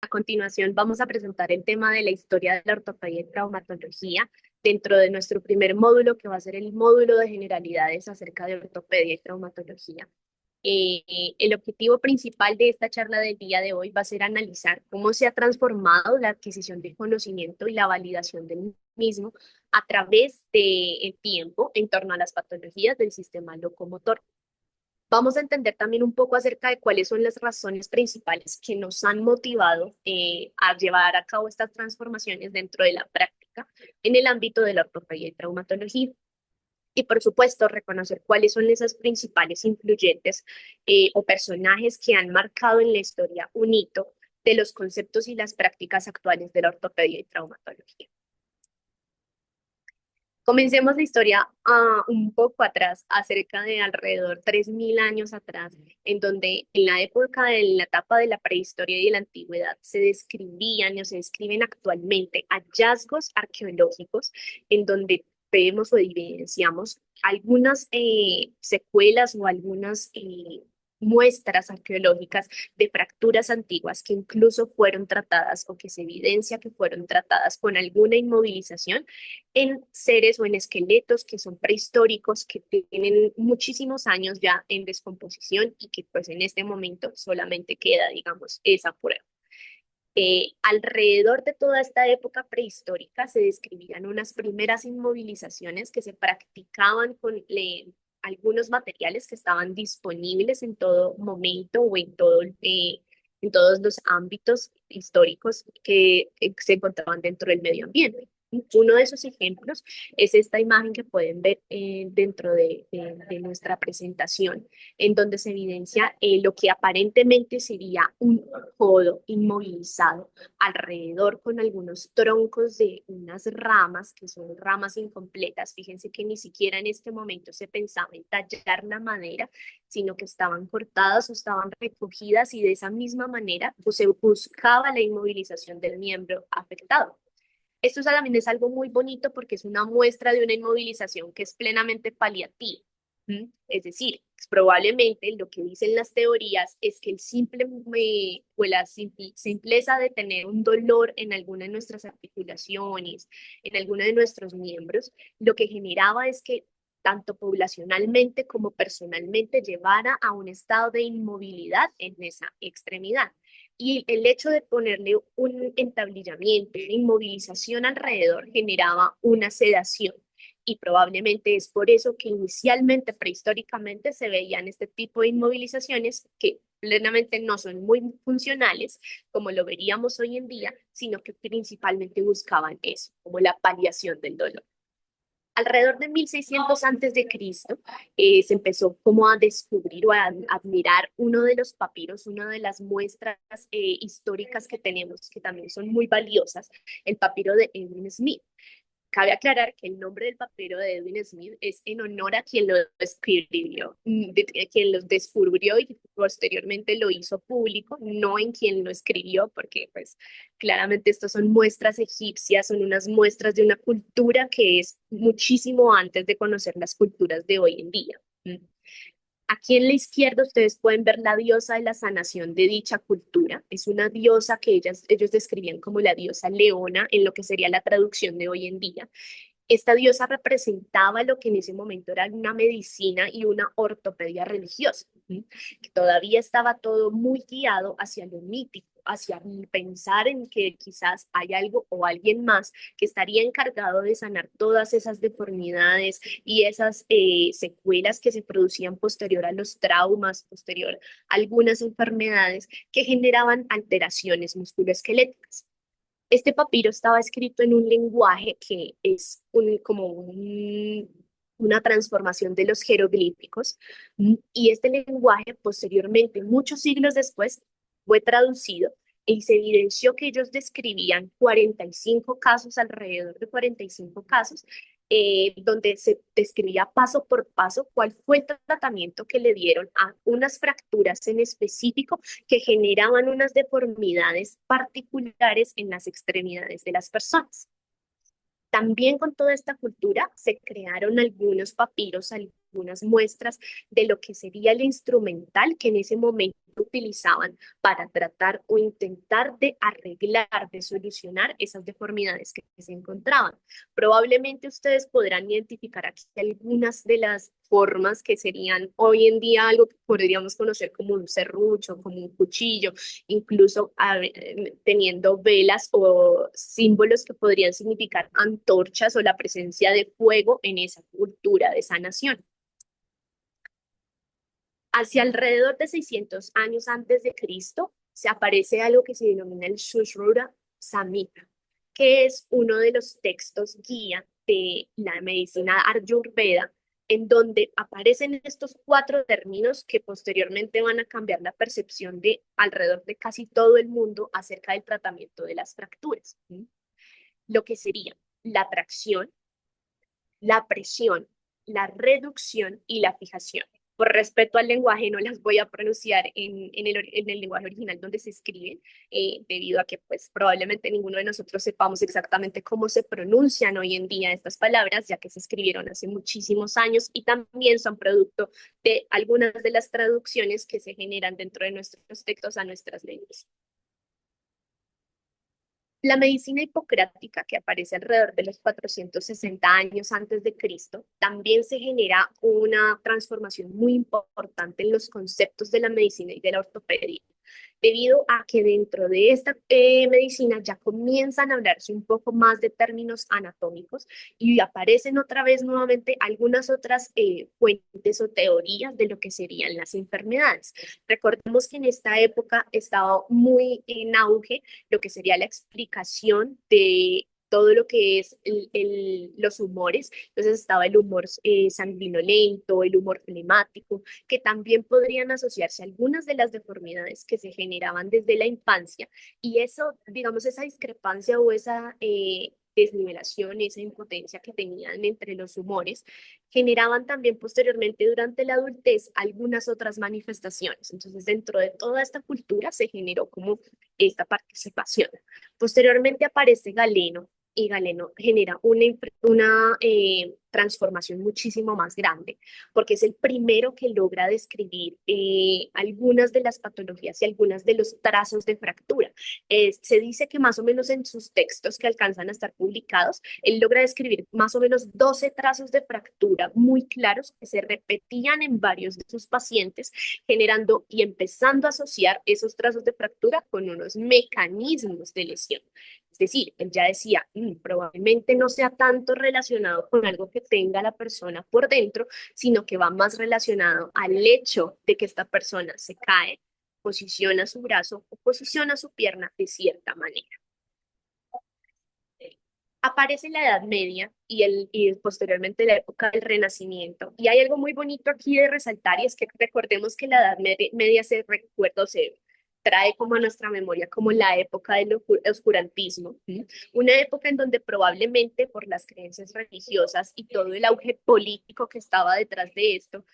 A continuación, vamos a presentar el tema de la historia de la ortopedia y traumatología dentro de nuestro primer módulo, que va a ser el módulo de generalidades acerca de ortopedia y traumatología. El objetivo principal de esta charla del día de hoy va a ser analizar cómo se ha transformado la adquisición del conocimiento y la validación del mismo a través del tiempo en torno a las patologías del sistema locomotor. Vamos a entender también un poco acerca de cuáles son las razones principales que nos han motivado a llevar a cabo estas transformaciones dentro de la práctica en el ámbito de la ortopedia y traumatología. Y por supuesto, reconocer cuáles son esas principales influyentes o personajes que han marcado en la historia un hito de los conceptos y las prácticas actuales de la ortopedia y traumatología. Comencemos la historia un poco atrás, acerca de alrededor 3.000 años atrás, en donde en la época de la etapa de la prehistoria y de la antigüedad se describían o se describen actualmente hallazgos arqueológicos en donde vemos o evidenciamos algunas secuelas o algunas muestras arqueológicas de fracturas antiguas que incluso fueron tratadas o que se evidencia que fueron tratadas con alguna inmovilización en seres o en esqueletos que son prehistóricos, que tienen muchísimos años ya en descomposición y que pues en este momento solamente queda, digamos, esa prueba. Alrededor de toda esta época prehistórica se describían unas primeras inmovilizaciones que se practicaban con algunos materiales que estaban disponibles en todo momento o en todos los ámbitos históricos que se encontraban dentro del medio ambiente. Uno de esos ejemplos es esta imagen que pueden ver dentro de nuestra presentación, en donde se evidencia lo que aparentemente sería un codo inmovilizado alrededor con algunos troncos de unas ramas, que son ramas incompletas. Fíjense que ni siquiera en este momento se pensaba en tallar la madera, sino que estaban cortadas o estaban recogidas y de esa misma manera pues, se buscaba la inmovilización del miembro afectado. Esto también es algo muy bonito porque es una muestra de una inmovilización que es plenamente paliativa. Es decir, probablemente lo que dicen las teorías es que el simple o la simpleza de tener un dolor en alguna de nuestras articulaciones, en alguno de nuestros miembros, lo que generaba es que tanto poblacionalmente como personalmente llevara a un estado de inmovilidad en esa extremidad. Y el hecho de ponerle un entablillamiento, una inmovilización alrededor, generaba una sedación. Y probablemente es por eso que inicialmente, prehistóricamente, se veían este tipo de inmovilizaciones que plenamente no son muy funcionales, como lo veríamos hoy en día, sino que principalmente buscaban eso, como la paliación del dolor. Alrededor de 1600 antes de Cristo, se empezó como a descubrir o a admirar uno de los papiros, una de las muestras históricas que tenemos que también son muy valiosas, el papiro de Edwin Smith. Cabe aclarar que el nombre del papiro de Edwin Smith es en honor a quien lo escribió, quien lo descubrió y posteriormente lo hizo público, no en quien lo escribió, porque pues claramente estos son muestras egipcias, son unas muestras de una cultura que es muchísimo antes de conocer las culturas de hoy en día. Aquí en la izquierda ustedes pueden ver la diosa de la sanación de dicha cultura. Es una diosa que ellos describían como la diosa leona en lo que sería la traducción de hoy en día. Esta diosa representaba lo que en ese momento era una medicina y una ortopedia religiosa, ¿sí? Que todavía estaba todo muy guiado hacia lo mítico, hacia pensar en que quizás hay algo o alguien más que estaría encargado de sanar todas esas deformidades y esas secuelas que se producían posterior a los traumas, posterior a algunas enfermedades que generaban alteraciones musculoesqueléticas. Este papiro estaba escrito en un lenguaje que es una transformación de los jeroglíficos, y este lenguaje posteriormente, muchos siglos después, fue traducido y se evidenció que ellos describían 45 casos, alrededor de 45 casos, donde se describía paso por paso cuál fue el tratamiento que le dieron a unas fracturas en específico que generaban unas deformidades particulares en las extremidades de las personas. También con toda esta cultura se crearon algunos papiros, algunas muestras de lo que sería el instrumental que en ese momento utilizaban para tratar o intentar de arreglar, de solucionar esas deformidades que se encontraban. Probablemente ustedes podrán identificar aquí algunas de las formas que serían hoy en día algo que podríamos conocer como un serrucho, como un cuchillo, incluso teniendo velas o símbolos que podrían significar antorchas o la presencia de fuego en esa cultura de esa nación. Hacia alrededor de 600 años antes de Cristo, se aparece algo que se denomina el Sushruta Samhita, que es uno de los textos guía de la medicina Ayurveda, en donde aparecen estos cuatro términos que posteriormente van a cambiar la percepción de alrededor de casi todo el mundo acerca del tratamiento de las fracturas. Lo que sería la tracción, la presión, la reducción y la fijación. Por respeto al lenguaje, no las voy a pronunciar en el lenguaje original donde se escriben, debido a que pues probablemente ninguno de nosotros sepamos exactamente cómo se pronuncian hoy en día estas palabras, ya que se escribieron hace muchísimos años y también son producto de algunas de las traducciones que se generan dentro de nuestros textos a nuestras lenguas. La medicina hipocrática, que aparece alrededor de los 460 años antes de Cristo, también se genera una transformación muy importante en los conceptos de la medicina y de la ortopedia, debido a que dentro de esta medicina ya comienzan a hablarse un poco más de términos anatómicos y aparecen otra vez nuevamente algunas otras fuentes o teorías de lo que serían las enfermedades. Recordemos que en esta época estaba muy en auge lo que sería la explicación de todo lo que es los humores. Entonces estaba el humor sanguinolento, el humor flemático, que también podrían asociarse a algunas de las deformidades que se generaban desde la infancia. Y eso, digamos, esa discrepancia o esa desnivelación, esa impotencia que tenían entre los humores, generaban también posteriormente durante la adultez algunas otras manifestaciones. Entonces, dentro de toda esta cultura se generó como esta participación. Posteriormente aparece Galeno, y Galeno genera una transformación muchísimo más grande, porque es el primero que logra describir algunas de las patologías y algunas de los trazos de fractura. Se dice que más o menos en sus textos que alcanzan a estar publicados, él logra describir más o menos 12 trazos de fractura muy claros que se repetían en varios de sus pacientes, generando y empezando a asociar esos trazos de fractura con unos mecanismos de lesión. Es decir, él ya decía, probablemente no sea tanto relacionado con algo que tenga la persona por dentro, sino que va más relacionado al hecho de que esta persona se cae, posiciona su brazo o posiciona su pierna de cierta manera. Aparece la Edad Media y posteriormente la época del Renacimiento. Y hay algo muy bonito aquí de resaltar, y es que recordemos que la Edad Media se recuerda o se trae como a nuestra memoria como la época del oscurantismo, ¿sí? Una época en donde probablemente por las creencias religiosas y todo el auge político que estaba detrás de esto,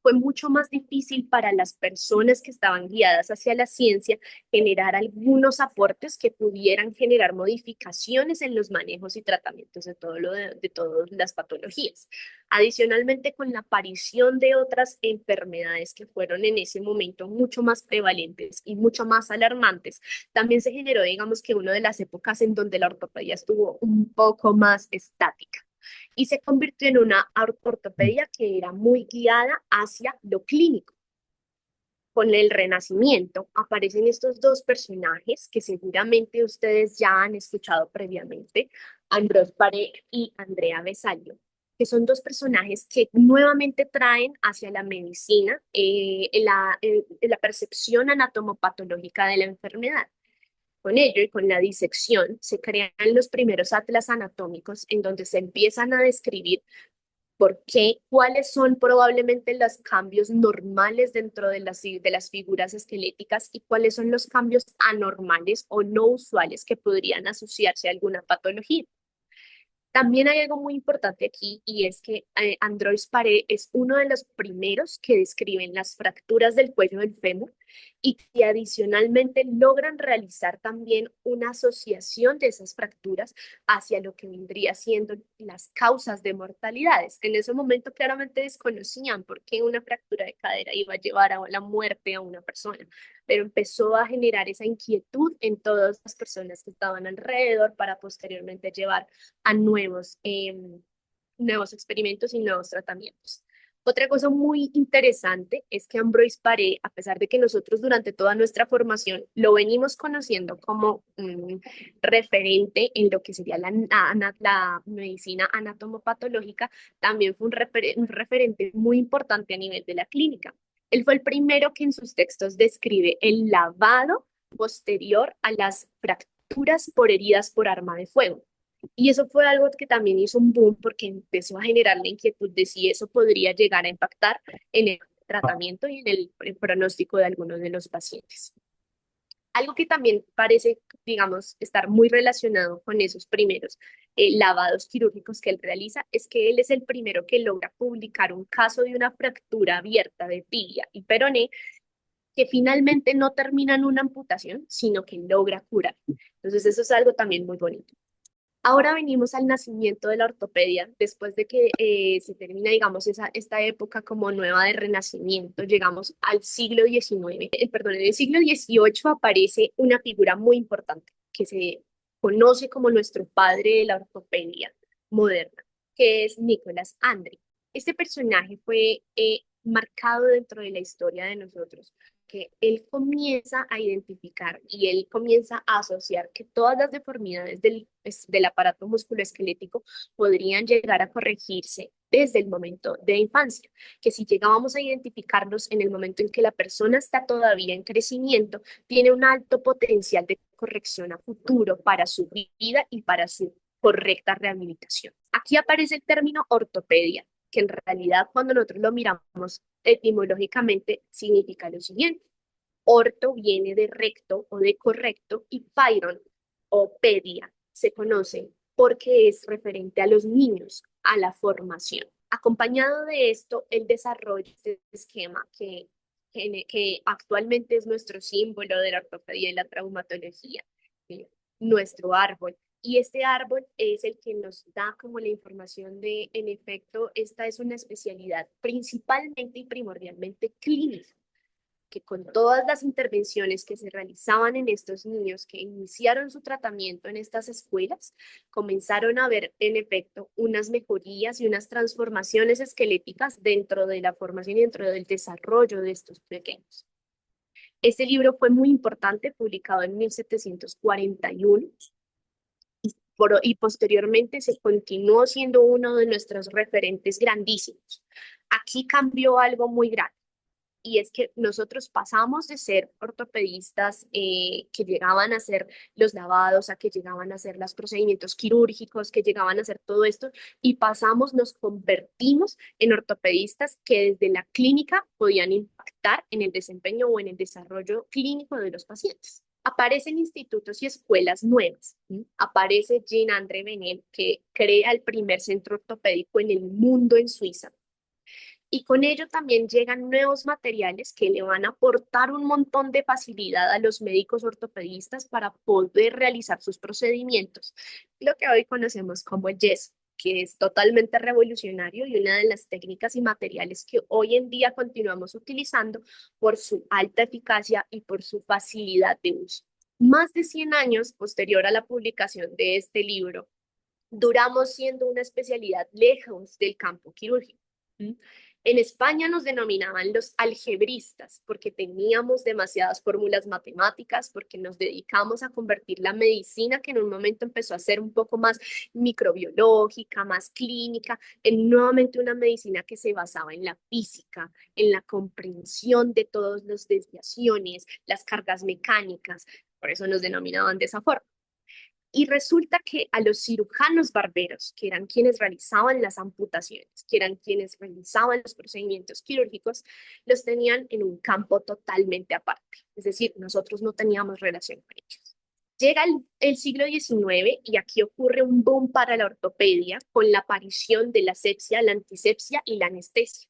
fue mucho más difícil para las personas que estaban guiadas hacia la ciencia generar algunos aportes que pudieran generar modificaciones en los manejos y tratamientos de de todas las patologías. Adicionalmente, con la aparición de otras enfermedades que fueron en ese momento mucho más prevalentes y mucho más alarmantes, también se generó, digamos que una de las épocas en donde la ortopedia estuvo un poco más estática y se convirtió en una ortopedia que era muy guiada hacia lo clínico. Con el Renacimiento aparecen estos dos personajes que seguramente ustedes ya han escuchado previamente, Ambrose Paré y Andrea Vesalius, que son dos personajes que nuevamente traen hacia la medicina la percepción anatomopatológica de la enfermedad. Con ello y con la disección se crean los primeros atlas anatómicos en donde se empiezan a describir por qué, cuáles son probablemente los cambios normales dentro de las figuras esqueléticas y cuáles son los cambios anormales o no usuales que podrían asociarse a alguna patología. También hay algo muy importante aquí y es que Androis Paré es uno de los primeros que describen las fracturas del cuello del fémur y que adicionalmente logran realizar también una asociación de esas fracturas hacia lo que vendría siendo las causas de mortalidades. En ese momento claramente desconocían por qué una fractura de cadera iba a llevar a la muerte a una persona, pero empezó a generar esa inquietud en todas las personas que estaban alrededor para posteriormente llevar a nuevos experimentos y nuevos tratamientos. Otra cosa muy interesante es que Ambroise Paré, a pesar de que nosotros durante toda nuestra formación lo venimos conociendo como un referente en lo que sería la medicina anatomopatológica, también fue un referente muy importante a nivel de la clínica. Él fue el primero que en sus textos describe el lavado posterior a las fracturas por heridas por arma de fuego. Y eso fue algo que también hizo un boom porque empezó a generar la inquietud de si eso podría llegar a impactar en el tratamiento y en el pronóstico de algunos de los pacientes. Algo que también parece, digamos, estar muy relacionado con esos primeros lavados quirúrgicos que él realiza es que él es el primero que logra publicar un caso de una fractura abierta de tibia y peroné que finalmente no termina en una amputación, sino que logra curar. Entonces eso es algo también muy bonito. Ahora venimos al nacimiento de la ortopedia, después de que se termina, digamos, esta época como nueva de renacimiento, llegamos al siglo XIX. Perdón, en el siglo XVIII aparece una figura muy importante que se conoce como nuestro padre de la ortopedia moderna, que es Nicolás Andri. Este personaje fue marcado dentro de la historia de nosotros que él comienza a identificar y él comienza a asociar que todas las deformidades del aparato musculoesquelético podrían llegar a corregirse desde el momento de infancia, que si llegábamos a identificarlos en el momento en que la persona está todavía en crecimiento, tiene un alto potencial de corrección a futuro para su vida y para su correcta rehabilitación. Aquí aparece el término ortopedia, que en realidad cuando nosotros lo miramos etimológicamente significa lo siguiente. Orto viene de recto o de correcto y pairon o pedia se conoce porque es referente a los niños, a la formación. Acompañado de esto, el desarrollo de este esquema que actualmente es nuestro símbolo de la ortopedia y la traumatología, nuestro árbol. Y este árbol es el que nos da como la información de, en efecto, esta es una especialidad principalmente y primordialmente clínica, que con todas las intervenciones que se realizaban en estos niños que iniciaron su tratamiento en estas escuelas, comenzaron a ver en efecto unas mejorías y unas transformaciones esqueléticas dentro de la formación y dentro del desarrollo de estos pequeños. Este libro fue muy importante, publicado en 1741 y posteriormente se continuó siendo uno de nuestros referentes grandísimos. Aquí cambió algo muy grande y es que nosotros pasamos de ser ortopedistas que llegaban a hacer los lavados, a que llegaban a hacer los procedimientos quirúrgicos, que llegaban a hacer todo esto, y pasamos, nos convertimos en ortopedistas que desde la clínica podían impactar en el desempeño o en el desarrollo clínico de los pacientes. Aparecen institutos y escuelas nuevas. ¿Sí? Aparece Jean-André Venel, que crea el primer centro ortopédico en el mundo en Suiza, y con ello también llegan nuevos materiales que le van a aportar un montón de facilidad a los médicos ortopedistas para poder realizar sus procedimientos, lo que hoy conocemos como el yeso, que es totalmente revolucionario y una de las técnicas y materiales que hoy en día continuamos utilizando por su alta eficacia y por su facilidad de uso. Más de 100 años posterior a la publicación de este libro, duramos siendo una especialidad lejos del campo quirúrgico. ¿Mm? En España nos denominaban los algebristas porque teníamos demasiadas fórmulas matemáticas, porque nos dedicamos a convertir la medicina, que en un momento empezó a ser un poco más microbiológica, más clínica, en nuevamente una medicina que se basaba en la física, en la comprensión de todas las desviaciones, las cargas mecánicas. Por eso nos denominaban de esa forma. Y resulta que a los cirujanos barberos, que eran quienes realizaban las amputaciones, que eran quienes realizaban los procedimientos quirúrgicos, los tenían en un campo totalmente aparte. Es decir, nosotros no teníamos relación con ellos. Llega el siglo XIX y aquí ocurre un boom para la ortopedia con la aparición de la asepsia, la antisepsia y la anestesia.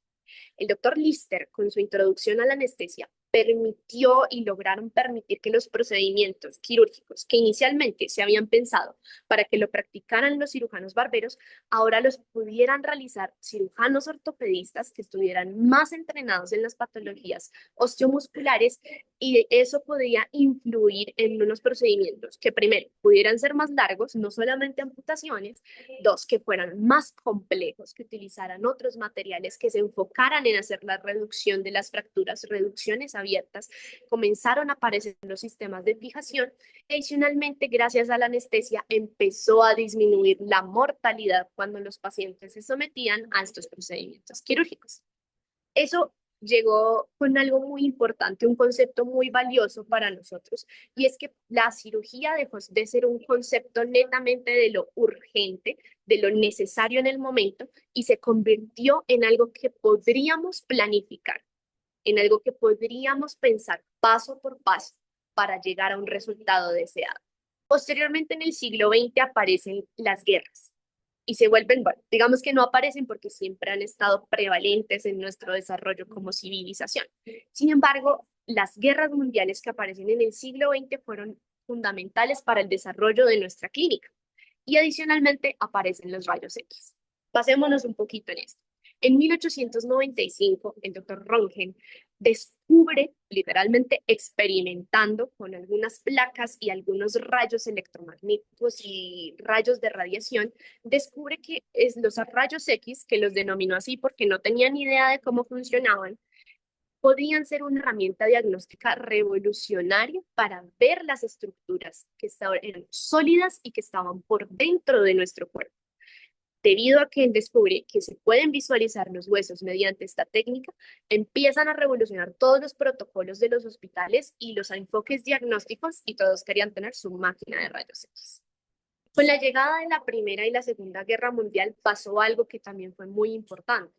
El doctor Lister, con su introducción a la anestesia, permitió y lograron permitir que los procedimientos quirúrgicos que inicialmente se habían pensado para que lo practicaran los cirujanos barberos, ahora los pudieran realizar cirujanos ortopedistas que estuvieran más entrenados en las patologías osteomusculares y eso podía influir en unos procedimientos que primero pudieran ser más largos, no solamente amputaciones, dos, que fueran más complejos, que utilizaran otros materiales, que se enfocaran en hacer la reducción de las fracturas, reducciones abiertas, comenzaron a aparecer los sistemas de fijación. Adicionalmente, gracias a la anestesia, empezó a disminuir la mortalidad cuando los pacientes se sometían a estos procedimientos quirúrgicos. Eso llegó con algo muy importante, un concepto muy valioso para nosotros, y es que la cirugía dejó de ser un concepto netamente de lo urgente, de lo necesario en el momento, y se convirtió en algo que podríamos planificar, en algo que podríamos pensar paso por paso para llegar a un resultado deseado. Posteriormente, en el siglo XX aparecen las guerras y se vuelven, bueno, digamos que no aparecen porque siempre han estado prevalentes en nuestro desarrollo como civilización. Sin embargo, las guerras mundiales que aparecen en el siglo XX fueron fundamentales para el desarrollo de nuestra clínica. Y adicionalmente aparecen los rayos X. Pasémonos un poquito en esto. En 1895, el doctor Röntgen descubre, literalmente experimentando con algunas placas y algunos rayos electromagnéticos y rayos de radiación, descubre que es los rayos X, que los denominó así porque no tenía ni idea de cómo funcionaban, podían ser una herramienta diagnóstica revolucionaria para ver las estructuras que eran sólidas y que estaban por dentro de nuestro cuerpo. Debido a que él descubre que se pueden visualizar los huesos mediante esta técnica, empiezan a revolucionar todos los protocolos de los hospitales y los enfoques diagnósticos y todos querían tener su máquina de rayos X. Con la llegada de la Primera y la Segunda Guerra Mundial pasó algo que también fue muy importante.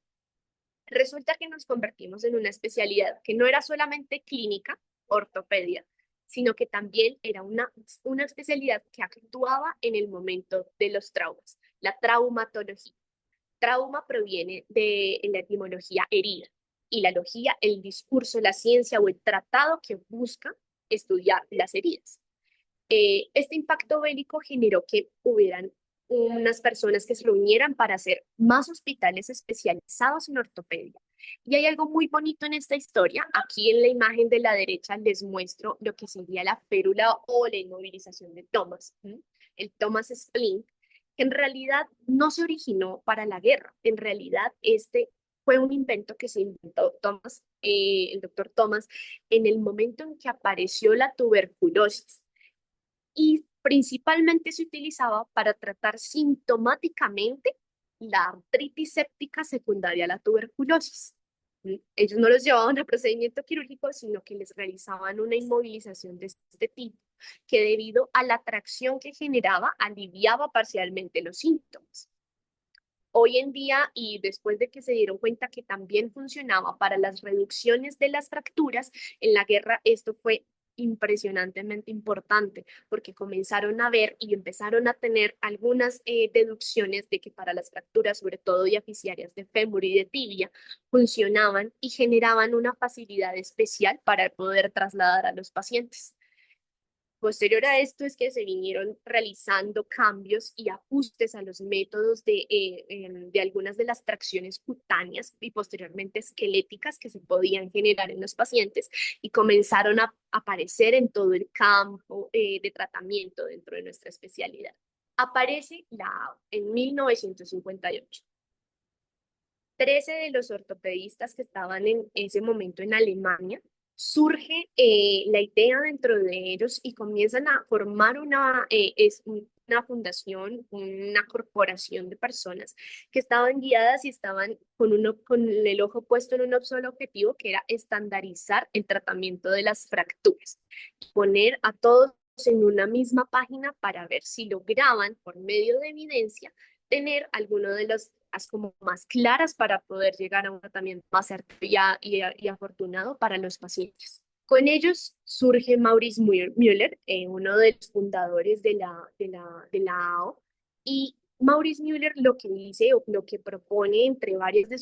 Resulta que nos convertimos en una especialidad que no era solamente clínica, ortopedia, sino que también era una especialidad que actuaba en el momento de los traumas, la traumatología. Trauma proviene de la etimología herida y la logía, el discurso, la ciencia o el tratado que busca estudiar las heridas. Este impacto bélico generó que hubieran unas personas que se reunieran para hacer más hospitales especializados en ortopedia. Y hay algo muy bonito en esta historia. Aquí en la imagen de la derecha les muestro lo que sería la férula o la inmovilización de Thomas, el Thomas Splint, que en realidad no se originó para la guerra. En realidad este fue un invento que se inventó Thomas, el doctor Thomas, en el momento en que apareció la tuberculosis y principalmente se utilizaba para tratar sintomáticamente la artritis séptica secundaria a la tuberculosis. Ellos no los llevaban a procedimiento quirúrgico, sino que les realizaban una inmovilización de este tipo, que debido a la tracción que generaba, aliviaba parcialmente los síntomas. Hoy en día, y después de que se dieron cuenta que también funcionaba para las reducciones de las fracturas, en la guerra esto fue impresionantemente importante porque comenzaron a ver y empezaron a tener algunas deducciones de que para las fracturas, sobre todo diafisiarias de fémur y de tibia, funcionaban y generaban una facilidad especial para poder trasladar a los pacientes. Posterior a esto es que se vinieron realizando cambios y ajustes a los métodos de algunas de las tracciones cutáneas y posteriormente esqueléticas que se podían generar en los pacientes y comenzaron a aparecer en todo el campo de tratamiento dentro de nuestra especialidad. Aparece la AO en 1958. 13 de los ortopedistas que estaban en ese momento en Alemania, surge la idea dentro de ellos y comienzan a formar una fundación, una corporación de personas que estaban guiadas y estaban con el ojo puesto en un solo objetivo, que era estandarizar el tratamiento de las fracturas, poner a todos en una misma página para ver si lograban, por medio de evidencia, tener alguno de los como más claras para poder llegar a un tratamiento más certero y afortunado para los pacientes. Con ellos surge Maurice Müller, uno de los fundadores de la AO, y Maurice Müller lo que dice o lo que propone entre varias de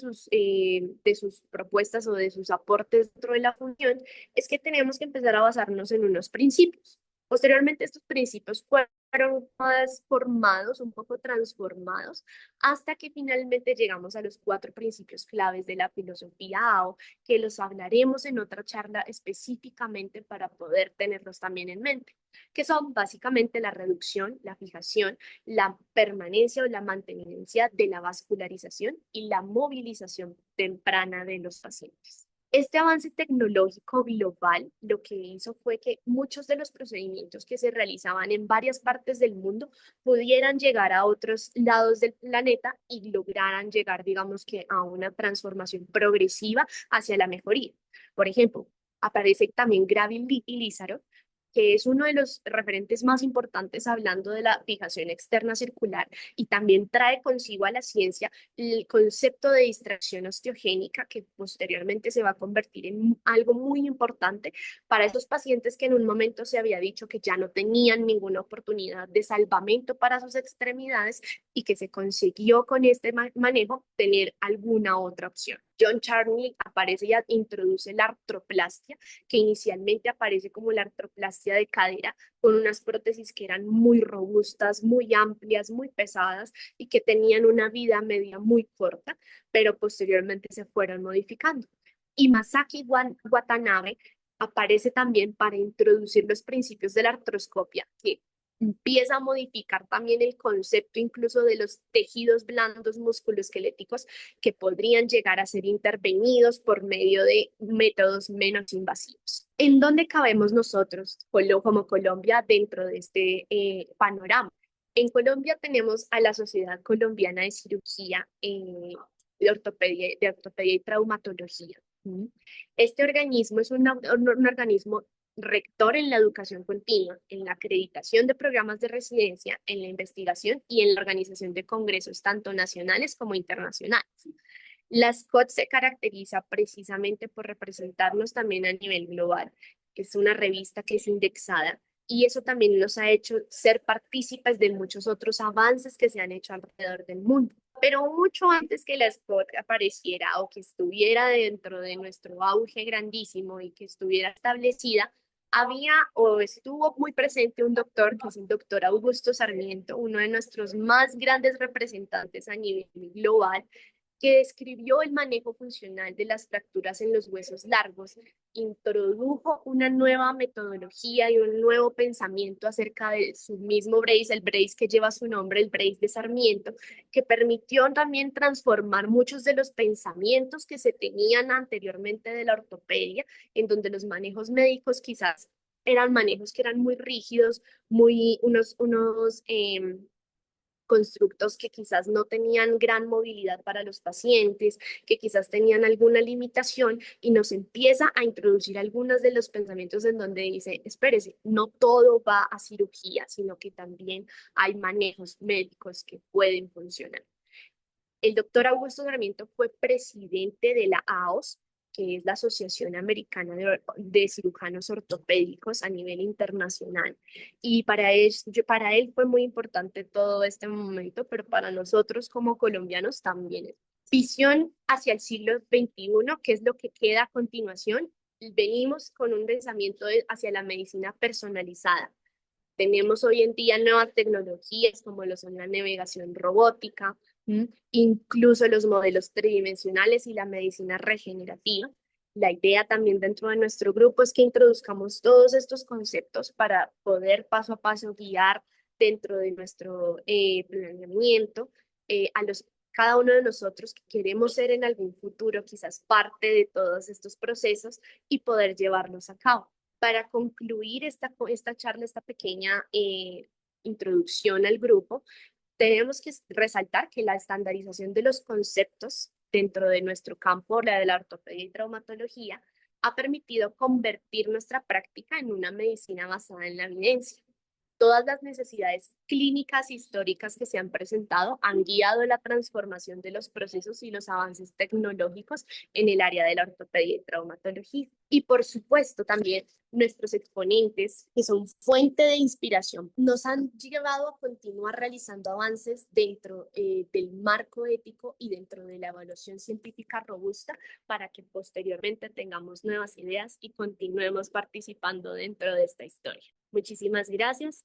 sus propuestas o de sus aportes dentro de la función es que tenemos que empezar a basarnos en unos principios. Posteriormente, estos principios fueron más formados, un poco transformados, hasta que finalmente llegamos a los cuatro principios claves de la filosofía AO, que los hablaremos en otra charla específicamente para poder tenerlos también en mente, que son básicamente la reducción, la fijación, la permanencia o la mantenencia de la vascularización y la movilización temprana de los pacientes. Este avance tecnológico global lo que hizo fue que muchos de los procedimientos que se realizaban en varias partes del mundo pudieran llegar a otros lados del planeta y lograran llegar, digamos que, a una transformación progresiva hacia la mejoría. Por ejemplo, aparece también Gravin y Lizarov, que es uno de los referentes más importantes hablando de la fijación externa circular y también trae consigo a la ciencia el concepto de distracción osteogénica que posteriormente se va a convertir en algo muy importante para esos pacientes que en un momento se había dicho que ya no tenían ninguna oportunidad de salvamento para sus extremidades y que se consiguió con este manejo tener alguna otra opción. John Charney aparece y introduce la artroplastia, que inicialmente aparece como la artroplastia de cadera, con unas prótesis que eran muy robustas, muy amplias, muy pesadas y que tenían una vida media muy corta, pero posteriormente se fueron modificando. Y Masaki Watanabe aparece también para introducir los principios de la artroscopia, que empieza a modificar también el concepto incluso de los tejidos blandos musculoesqueléticos que podrían llegar a ser intervenidos por medio de métodos menos invasivos. ¿En dónde cabemos nosotros como Colombia dentro de este panorama? En Colombia tenemos a la Sociedad Colombiana de Cirugía de Ortopedia y Traumatología. ¿Mm? Este organismo es un organismo rector en la educación continua, en la acreditación de programas de residencia, en la investigación y en la organización de congresos tanto nacionales como internacionales. La SCOT se caracteriza precisamente por representarnos también a nivel global. Es una revista que es indexada y eso también nos ha hecho ser partícipes de muchos otros avances que se han hecho alrededor del mundo. Pero mucho antes que la SCOT apareciera o que estuviera dentro de nuestro auge grandísimo y que estuviera establecida, había o estuvo muy presente un doctor, que es el doctor Augusto Sarmiento, uno de nuestros más grandes representantes a nivel global, que describió el manejo funcional de las fracturas en los huesos largos, introdujo una nueva metodología y un nuevo pensamiento acerca de su mismo brace, el brace que lleva su nombre, el brace de Sarmiento, que permitió también transformar muchos de los pensamientos que se tenían anteriormente de la ortopedia, en donde los manejos médicos quizás eran manejos que eran muy rígidos, constructos que quizás no tenían gran movilidad para los pacientes, que quizás tenían alguna limitación y nos empieza a introducir algunos de los pensamientos en donde dice, espérese, no todo va a cirugía, sino que también hay manejos médicos que pueden funcionar. El doctor Augusto Sarmiento fue presidente de la AOS, que es la Asociación Americana de Cirujanos Ortopédicos a nivel internacional. Y para él fue muy importante todo este momento, pero para nosotros como colombianos también. Visión hacia el siglo XXI, que es lo que queda a continuación. Venimos con un pensamiento hacia la medicina personalizada. Tenemos hoy en día nuevas tecnologías como lo son la navegación robótica, incluso los modelos tridimensionales y la medicina regenerativa. La idea también dentro de nuestro grupo es que introduzcamos todos estos conceptos para poder paso a paso guiar dentro de nuestro planeamiento cada uno de nosotros que queremos ser en algún futuro quizás parte de todos estos procesos y poder llevarlos a cabo. Para concluir esta charla, esta pequeña introducción al grupo, tenemos que resaltar que la estandarización de los conceptos dentro de nuestro campo, la de la ortopedia y traumatología, ha permitido convertir nuestra práctica en una medicina basada en la evidencia. todas las necesidades clínicas históricas que se han presentado han guiado la transformación de los procesos y los avances tecnológicos en el área de la ortopedia y traumatología. Y por supuesto también nuestros exponentes, que son fuente de inspiración, nos han llevado a continuar realizando avances dentro del marco ético y dentro de la evaluación científica robusta para que posteriormente tengamos nuevas ideas y continuemos participando dentro de esta historia. Muchísimas gracias.